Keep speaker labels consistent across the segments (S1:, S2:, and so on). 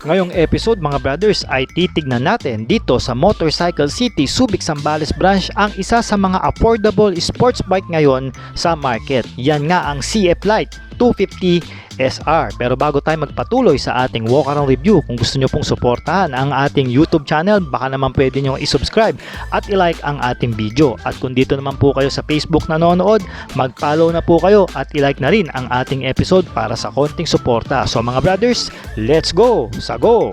S1: Ngayong episode mga brothers ay titignan natin dito sa Motorcycle City Subic Zambales branch ang isa sa mga affordable sports bike ngayon sa market. Yan nga ang CF Lite 250 SR. Pero bago tayo magpatuloy sa ating walk around review, kung gusto nyo pong suportahan ang ating YouTube channel, baka naman pwede nyo i-subscribe at i-like ang ating video. At kung dito naman po kayo sa Facebook nanonood, mag-follow na po kayo at i-like na rin ang ating episode para sa konting suporta. So mga brothers, let's go! Sa go!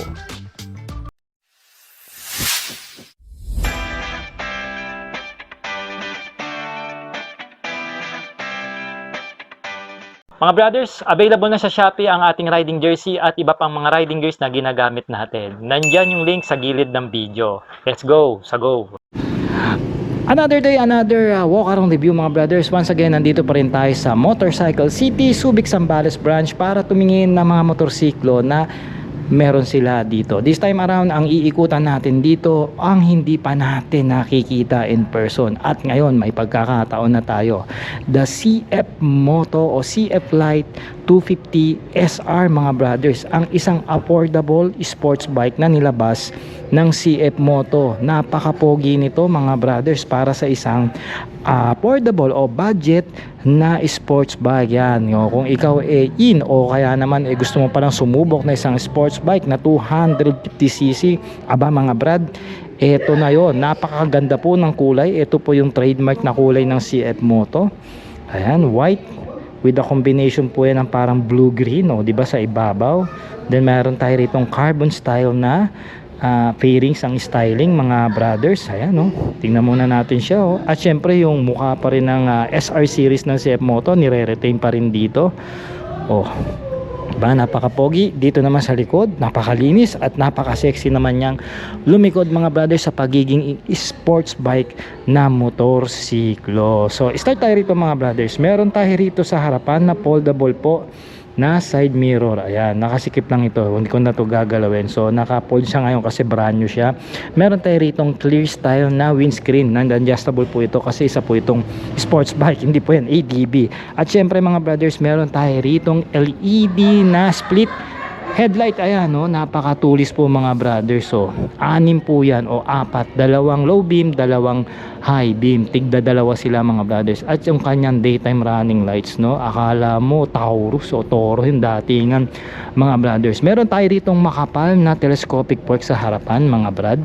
S1: Mga brothers, available na sa Shopee ang ating riding jersey at iba pang mga riding gears na ginagamit natin. Nandyan yung link sa gilid ng video. Let's go! Sa go! Another day, another walk around review mga brothers. Once again, nandito pa rin tayo sa Motorcycle City Subic Zambales branch para tumingin ng mga motorsiklo na meron sila dito. This time around, ang iikutan natin dito ang hindi pa natin nakikita in person. At ngayon, may pagkakataon na tayo. The CF Moto o CF Lite 250 SR mga brothers. Ang isang affordable sports bike na nilabas ng CF Moto. Napaka-pogi nito mga brothers para sa isang affordable o budget na sports bike. Yan, kung ikaw in o kaya naman gusto mo palang sumubok na isang sports bike na 250cc, aba mga brad, eto na yon. Napakaganda po ng kulay. Ito po yung trademark na kulay ng CF Moto. Ayan, white with a combination po yan ng parang blue-green, di ba, sa ibabaw. Then meron tayo ritong carbon style na fairings ang styling mga brothers. Ayan, tingnan muna natin siya, at syempre yung mukha pa rin ng SR series ng CF Moto nire-retain pa rin dito. Diba, napaka-pogi. Dito naman sa likod, napakalinis at napaka-sexy naman niyang lumikod mga brothers sa pagiging sports bike na motorsiklo. So start tayo rito mga brothers. Meron tayo rito sa harapan na foldable po na side mirror. Ayan, nakasikip lang ito, hindi ko na ito gagalawin. So naka-fold siya ngayon kasi brand new siya. Meron tayo ritong clear style na windscreen, non-adjustable po ito kasi isa po itong sports bike, hindi po yan ADB. At syempre mga brothers, meron tayo ritong LED na split headlight. Ayan, napakatulis po mga brothers. So 6 po yan o 4, dalawang low beam, dalawang high beam, tigda dalawa sila mga brothers. At yung kanyang daytime running lights, akala mo Taurus o Toro yung datingan mga brothers. Meron tayo ritong makapal na telescopic fork sa harapan mga brad.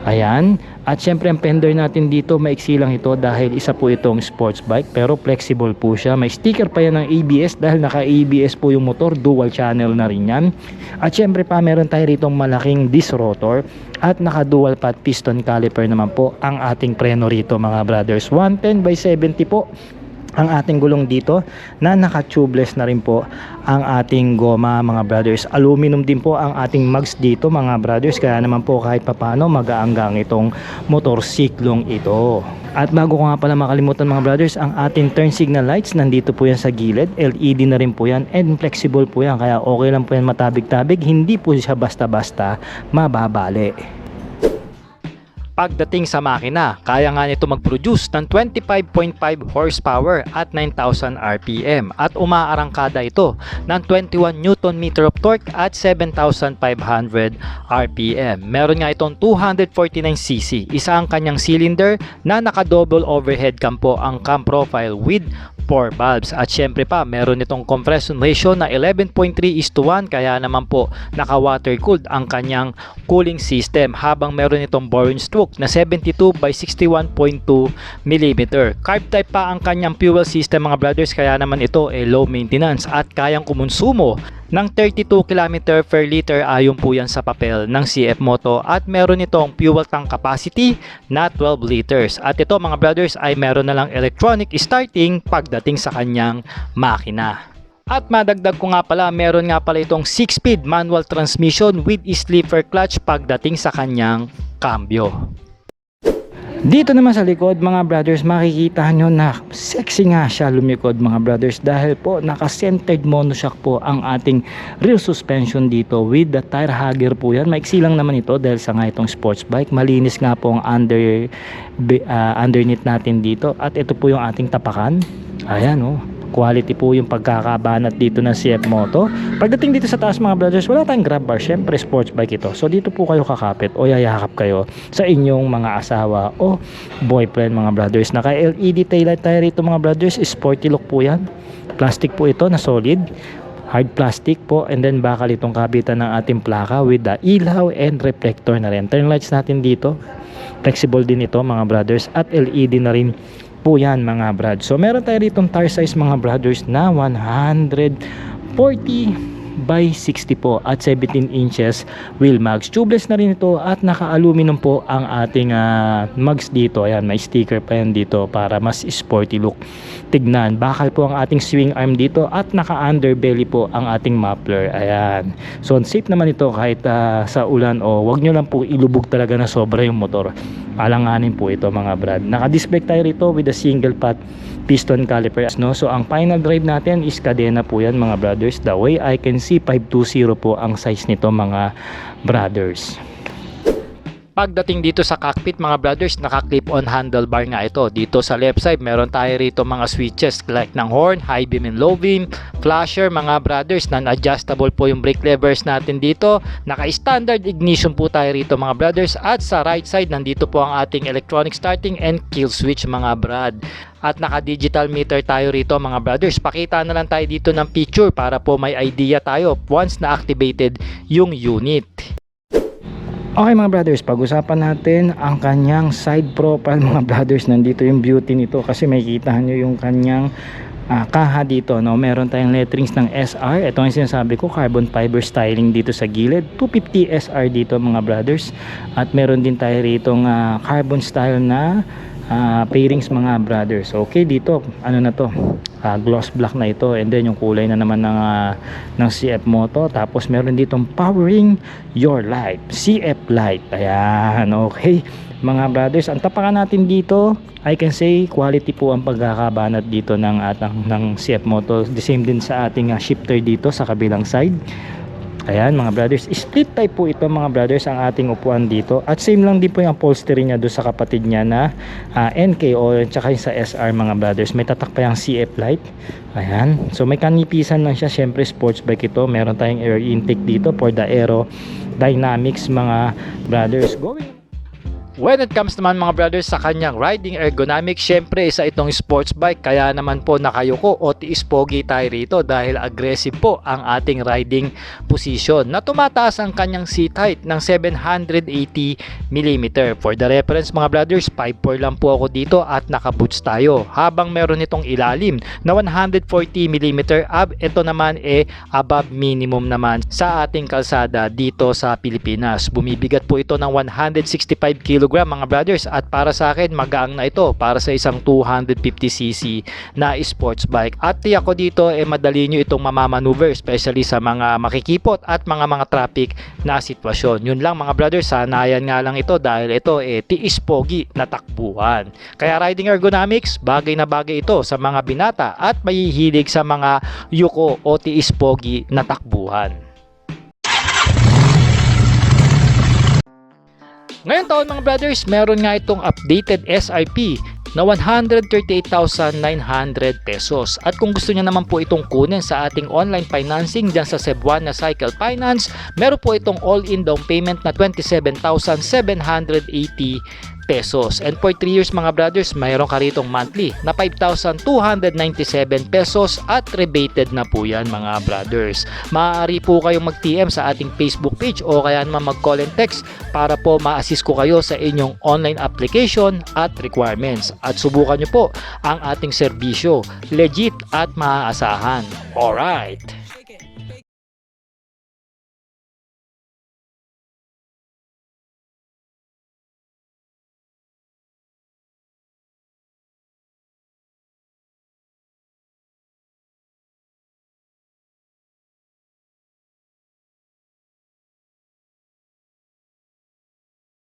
S1: Ayan, at syempre ang fender natin dito maiksi lang ito dahil isa po itong sports bike pero flexible po siya. May sticker pa yan ng ABS dahil naka ABS po yung motor, dual channel na rin yan. At syempre pa meron tayo ritong malaking disc rotor at naka dual path piston caliper naman po ang ating preno rito mga brothers. 110/70 po ang ating gulong dito na naka-tubeless na rin po ang ating goma mga brothers. Aluminum din po ang ating mags dito mga brothers, kaya naman po kahit papano mag-aanggang itong motorsiklong ito. At bago ko nga pala makalimutan mga brothers, ang ating turn signal lights nandito po yan sa gilid, LED na rin po yan and flexible po yan, kaya okay lang po yan matabig-tabig, hindi po siya basta-basta mababali. Pagdating sa makina, kaya nga nito mag-produce ng 25.5 horsepower at 9,000 RPM at umaarangkada ito ng 21 Nm of torque at 7,500 RPM. Meron nga itong 249cc, isa ang kanyang cylinder na naka-double overhead cam po ang cam profile with 4 valves. At syempre pa, meron itong compression ratio na 11.3:1, kaya naman po naka-water cooled ang kanyang cooling system, habang meron itong boring stroke na 72/61.2 mm. Carb type pa ang kanyang fuel system mga brothers, kaya naman ito low maintenance at kayang kumonsumo ng 32 km per liter ayon po yan sa papel ng CF Moto. At meron itong fuel tank capacity na 12 liters. At ito mga brothers ay meron na lang electronic starting pagdating sa kanyang makina. At madagdag ko nga pala, meron nga pala itong 6-speed manual transmission with sleeper clutch pagdating sa kanyang cambio. Dito naman sa likod mga brothers, makikita nyo na sexy nga siya lumikod mga brothers dahil po naka-centered monoshock po ang ating rear suspension dito with the tire hugger po yan. Maiksi lang naman ito dahil sa nga itong sports bike. Malinis nga po ang underneath natin dito. At ito po yung ating tapakan. Ayan, Quality po yung pagkakabanat dito ng CF Moto. Pagdating dito sa taas mga brothers, wala tayong grab bar. Syempre sports bike ito. So dito po kayo kakapit o yayakap kayo sa inyong mga asawa o boyfriend mga brothers. Naka LED taillight tayo rito mga brothers. Sporty look po yan. Plastic po ito na solid. Hard plastic po, and then bakal itong kabitan ng ating plaka with the ilaw and reflector na rin. Turn lights natin dito, flexible din ito mga brothers, at LED na rin po yan mga brad. So meron tayo ditong tire size mga brothers na 140 by 60 po at 17 inches wheel mags. Tubeless na rin ito at naka-aluminum po ang ating mags dito. Ayan, may sticker pa yan dito para mas sporty look tignan. Bakal po ang ating swing arm dito at naka-underbelly po ang ating muffler. Ayan. So safe naman ito kahit sa ulan o wag nyo lang po ilubog talaga na sobra yung motor. Alanganin po ito mga brad. Naka-disc brake tayo rito with a single pot piston caliper, no? So ang final drive natin is kadena po yan mga brothers. The way I can see 520 po ang size nito mga brothers. Pagdating dito sa cockpit mga brothers, naka-clip on handlebar nga ito. Dito sa left side, meron tayo rito mga switches like ng horn, high beam and low beam, flasher mga brothers, non-adjustable po yung brake levers natin dito. Naka-standard ignition po tayo rito mga brothers. At sa right side, nandito po ang ating electronic starting and kill switch mga brad. At naka-digital meter tayo rito mga brothers. Pakita na lang tayo dito ng picture para po may idea tayo once na activated yung unit. Okay mga brothers, pag-usapan natin ang kanyang side profile mga brothers. Nandito yung beauty nito kasi makikita nyo yung kanyang kaha dito, no? Meron tayong letterings ng SR. Ito ang sinasabi ko, carbon fiber styling dito sa gilid. 250 SR dito mga brothers. At meron din tayo rito carbon style na pairings mga brothers. Okay, dito ano na to, gloss black na ito, and then yung kulay na naman ng CF Moto. Tapos meron ditong powering your life, CF light. Ayan, okay mga brothers, ang tapakan natin dito, I can say quality po ang pagkakabanat dito ng CF Moto. The same din sa ating shifter dito sa kabilang side. Ayan mga brothers, split type po ito mga brothers ang ating upuan dito. At same lang din po yung upholstery niya doon sa kapatid niya na NK o tsaka yung sa SR mga brothers. May tatak pa yung CF light. Ayan, so may kanipisan lang siya. Syempre sports bike ito. Meron tayong air intake dito for the aerodynamics mga brothers. When it comes naman mga brothers sa kanyang riding ergonomics, syempre isa itong sports bike, kaya naman po nakayuko o tiis pogi tayo rito dahil aggressive po ang ating riding position na tumataas ang kanyang seat height ng 780mm. For the reference mga brothers, 5'4" lang po ako dito at naka-boots tayo, habang meron itong ilalim na 140mm ab. Ito naman above minimum naman sa ating kalsada dito sa Pilipinas. Bumibigat po ito ng 165 kg mga brothers, at para sa akin magaang na ito para sa isang 250cc na sports bike. At tiyak ko dito madali nyo itong mamamaneuver, especially sa mga makikipot at mga traffic na sitwasyon. Yun lang mga brothers, sanayan nga lang ito dahil ito tiis pogi na takbuhan. Kaya riding ergonomics, bagay na bagay ito sa mga binata at mahihilig sa mga yuko o tiis pogi na takbuhan. Ngayon taon mga brothers, meron nga itong updated SRP na 138,900 pesos. At kung gusto niyo naman po itong kunin sa ating online financing dyan sa Cebuana Cycle Finance, meron po itong all-in down payment na 27,780 pesos. And for 3 years mga brothers, mayroon ka ritong monthly na 5,297 pesos at rebated na po yan mga brothers. Maaari po kayong mag-TM sa ating Facebook page o kaya naman mag-call and text para po ma-assist ko kayo sa inyong online application at requirements. At subukan nyo po ang ating serbisyo. Legit at maaasahan. Alright!